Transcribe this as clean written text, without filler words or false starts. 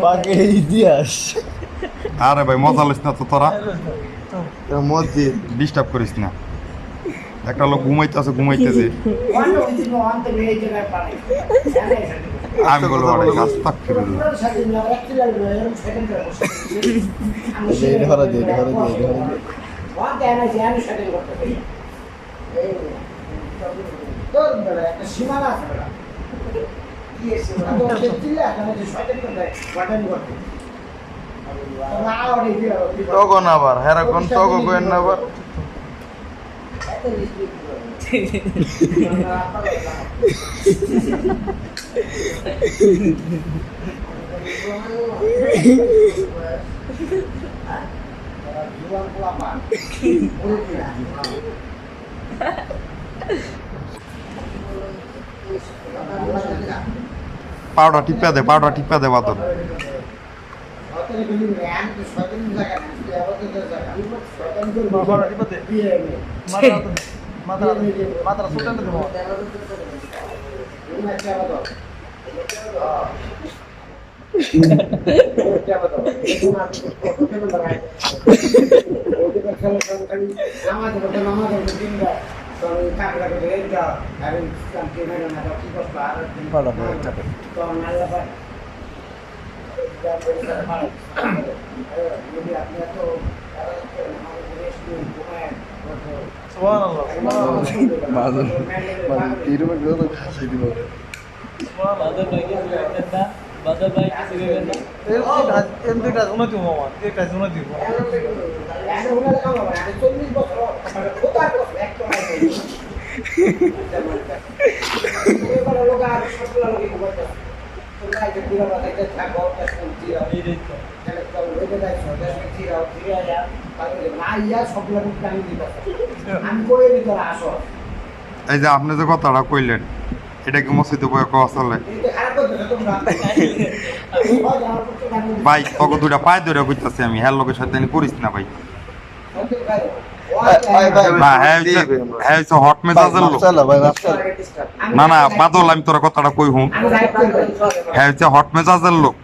পাকের ইতিহাস। আরে ভাই মজা লিস না তো তোরা, মসজিদ ডিস্টার্ব করিস না। একটা লোক ঘুমাইতেছে ঘুমাইতেছে, আমি বলবো আরে রাস্তা ফিরে দিল। এটা হরা দিয়ে এটা হরা দিয়ে সীমানা আছে তখন আবার হেরাকন তখন কইেন না আবার পাউডার টিপা দে, পাউডার টিপা দে বাদল। এই যে আপনি যে কথাটা কইলেন, এটা কি মসজিদে বয়ে কওয়া চলে? ভাই তোকে দুইটা পায়ে ধরে কইতাছি আমি, হ্যাঁ লোকের সাথে করিস না ভাই। না হ্যাঁ হচ্ছে হট মেজাজের লোক। না না বাদল, আমি তোর কথাটা কই হুন, হ্যাঁ হচ্ছে হট মেজাজের লোক।